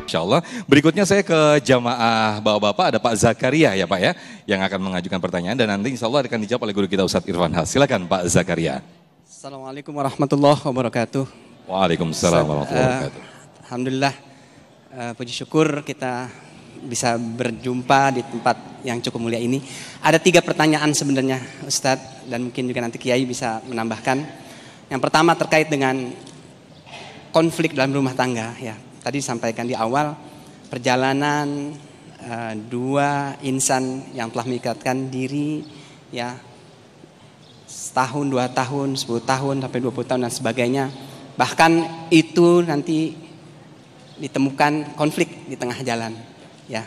Insya Allah. Berikutnya saya ke jamaah bapak-bapak, ada Pak Zakaria ya Pak ya, yang akan mengajukan pertanyaan dan nanti insya Allah akan dijawab oleh guru kita Ustadz Irfan Has. Silakan Pak Zakaria. Assalamualaikum warahmatullahi wabarakatuh. Waalaikumsalam warahmatullahi wabarakatuh. Alhamdulillah, puji syukur kita bisa berjumpa di tempat yang cukup mulia ini. Ada 3 pertanyaan sebenarnya Ustadz, dan mungkin juga nanti Kiai bisa menambahkan. Yang pertama terkait dengan konflik dalam rumah tangga ya. Tadi disampaikan di awal perjalanan 2 insan yang telah mengikatkan diri ya, setahun, 2 tahun, 10 tahun, sampai 20 tahun dan sebagainya. Bahkan itu nanti ditemukan konflik di tengah jalan ya.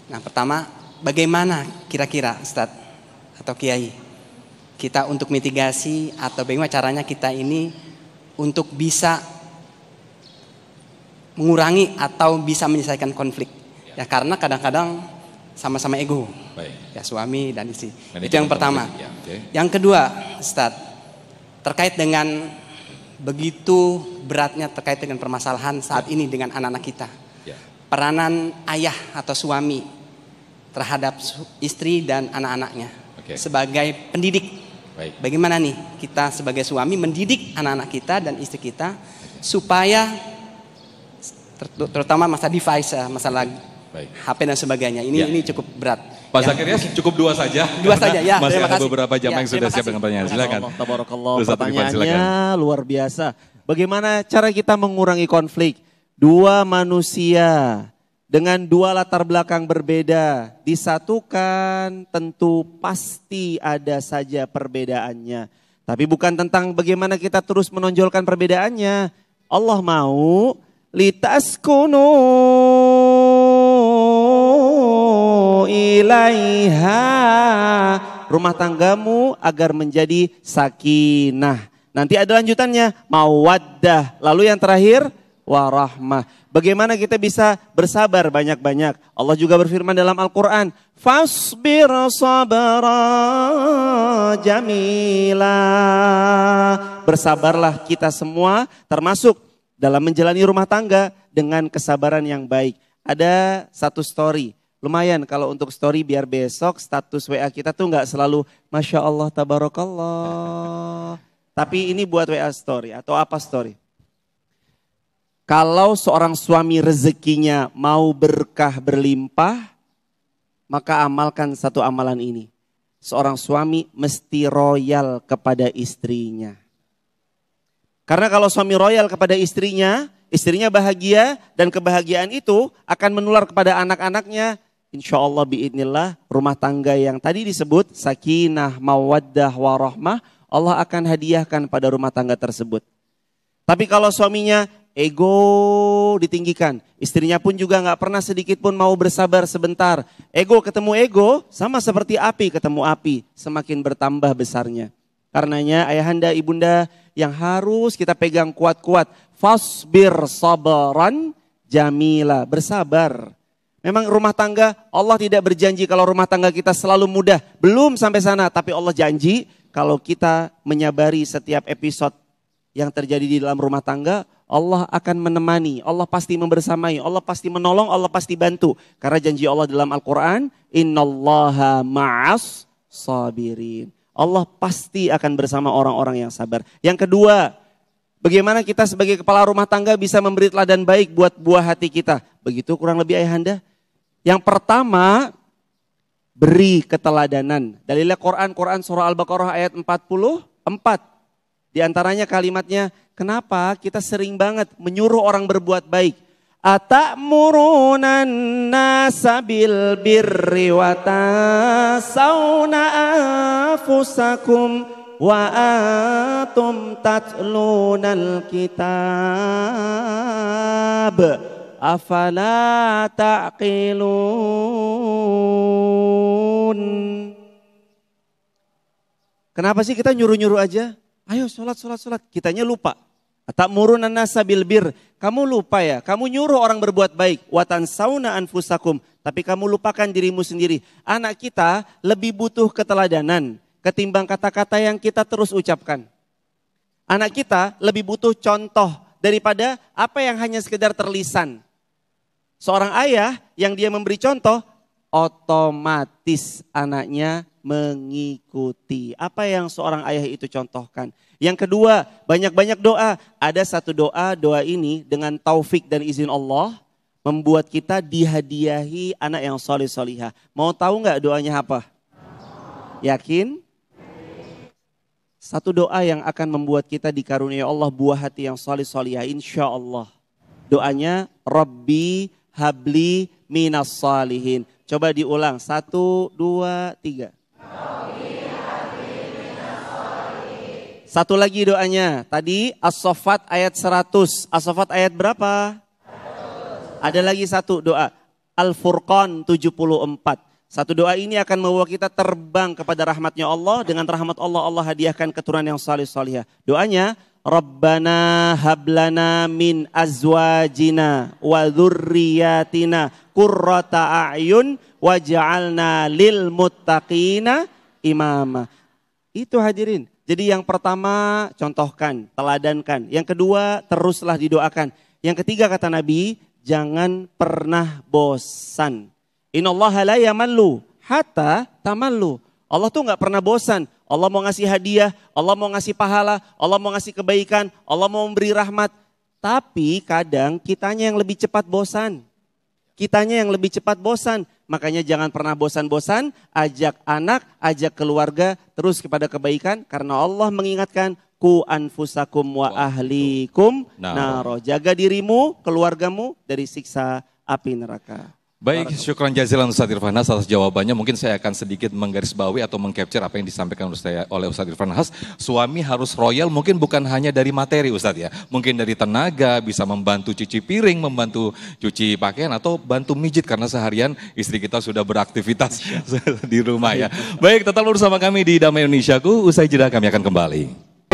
Nah pertama, bagaimana kira-kira Ustadz atau Kiai kita untuk mitigasi atau bagaimana caranya kita ini untuk bisa mengurangi atau bisa menyelesaikan konflik ya, karena kadang-kadang sama-sama ego. Baik. Ya, suami dan istri. Itu yang pertama. Ya, okay. Yang kedua Ustadz, terkait dengan begitu beratnya terkait dengan permasalahan saat ini dengan anak-anak kita. Ya. Peranan ayah atau suami terhadap istri dan anak-anaknya sebagai pendidik. Baik. Bagaimana nih kita sebagai suami mendidik anak-anak kita dan istri kita supaya terutama masalah device, masalah HP dan sebagainya. Ini cukup berat. Pak Zakaria cukup 2 saja. 2 saja ya. Masih ada beberapa jam yang sudah siap dengan pertanyaan. Silakan. Pertanyaannya luar biasa. Bagaimana cara kita mengurangi konflik? 2 manusia dengan 2 latar belakang berbeda disatukan, tentu pasti ada saja perbedaannya. Tapi bukan tentang bagaimana kita terus menonjolkan perbedaannya. Allah mau litaskunu ilaiha, rumah tanggamu agar menjadi sakinah. Nanti ada lanjutannya mawaddah. Lalu yang terakhir warahmah. Bagaimana kita bisa bersabar banyak-banyak. Allah juga berfirman dalam Al-Quran, fasbir sabara jamila. Bersabarlah kita semua termasuk dalam menjalani rumah tangga dengan kesabaran yang baik. Ada 1 story, lumayan kalau untuk story biar besok status WA kita tuh nggak selalu Masya Allah, Tabarakallah. Tapi ini buat WA story atau apa story. Kalau seorang suami rezekinya mau berkah berlimpah, maka amalkan 1 amalan ini. Seorang suami mesti royal kepada istrinya. Karena kalau suami royal kepada istrinya bahagia dan kebahagiaan itu akan menular kepada anak-anaknya. Insya Allah biidnillah rumah tangga yang tadi disebut sakinah, mawaddah, warahmah, Allah akan hadiahkan pada rumah tangga tersebut. Tapi kalau suaminya ego ditinggikan, istrinya pun juga gak pernah sedikit pun mau bersabar sebentar. Ego ketemu ego sama seperti api ketemu api, semakin bertambah besarnya. Karenanya ayahanda, ibunda yang harus kita pegang kuat-kuat. Fasbir sabaran jamila, bersabar. Memang rumah tangga Allah tidak berjanji kalau rumah tangga kita selalu mudah. Belum sampai sana, tapi Allah janji kalau kita menyabari setiap episode yang terjadi di dalam rumah tangga, Allah akan menemani, Allah pasti membersamai, Allah pasti menolong, Allah pasti bantu. Karena janji Allah dalam Al-Quran, innallaha ma'as sabirin. Allah pasti akan bersama orang-orang yang sabar. Yang kedua, bagaimana kita sebagai kepala rumah tangga bisa memberi teladan baik buat buah hati kita. Begitu kurang lebih ayahanda. Yang pertama, beri keteladanan. Dalilnya Quran surah Al-Baqarah ayat 44. Di antaranya kalimatnya, kenapa kita sering banget menyuruh orang berbuat baik. Atamuruna nasa bil birri wa tasawna anfusakum wa antum tatlunal kitab afala taqilun. Kenapa sih kita nyuruh-nyuruh aja? Ayo sholat. Kitanya lupa. Ta'muruna an-nasa bil bir. Kamu lupa ya, kamu nyuruh orang berbuat baik. Wa tansawna anfusakum. Tapi kamu lupakan dirimu sendiri. Anak kita lebih butuh keteladanan ketimbang kata-kata yang kita terus ucapkan. Anak kita lebih butuh contoh daripada apa yang hanya sekedar terlisan. Seorang ayah yang dia memberi contoh, otomatis anaknya mengikuti apa yang seorang ayah itu contohkan. Yang kedua, banyak-banyak doa. Ada satu doa ini dengan taufik dan izin Allah membuat kita dihadiahi anak yang soleh-solihah. Mau tahu nggak doanya apa? Yakin? Satu doa yang akan membuat kita dikaruniai Allah buah hati yang soleh-solihah, insya Allah. Doanya, Rabbi habli minas salihin. Coba diulang, 1, 2, 3. Satu lagi doanya, tadi As-Saffat ayat 100. As-Saffat ayat berapa? 100. Ada lagi satu doa, Al-Furqan 74. Satu doa ini akan membawa kita terbang kepada rahmatnya Allah. Dengan rahmat Allah, Allah hadiahkan keturunan yang salih-salihah. Doanya, Rabbana hablana min azwajina wa dzurriyyatina qurrata a'yun waj'alna lil muttaqina imama. Itu hadirin. Jadi yang pertama contohkan, teladankan. Yang kedua teruslah didoakan. Yang ketiga kata Nabi, jangan pernah bosan. Innallaha la yamallu hatta tamallu. Allah tuh nggak pernah bosan. Allah mau ngasih hadiah, Allah mau ngasih pahala, Allah mau ngasih kebaikan, Allah mau memberi rahmat. Tapi kadang kitanya yang lebih cepat bosan. Kitanya yang lebih cepat bosan. Makanya jangan pernah bosan-bosan, ajak anak, ajak keluarga terus kepada kebaikan. Karena Allah mengingatkan, ku anfusakum wa ahlikum naro. Jaga dirimu, keluargamu dari siksa api neraka. Baik, syukran jazilan Ustadz Irfan Has atas jawabannya. Mungkin saya akan sedikit menggarisbawahi atau mengcapture apa yang disampaikan oleh Ustadz Irfan Has. Suami harus royal mungkin bukan hanya dari materi Ustadz ya. Mungkin dari tenaga, bisa membantu cuci piring, membantu cuci pakaian atau bantu mijit. Karena seharian istri kita sudah beraktivitas di rumah ya. Baik, tetap bersama kami di Damai Indonesiaku. Usai jeda kami akan kembali.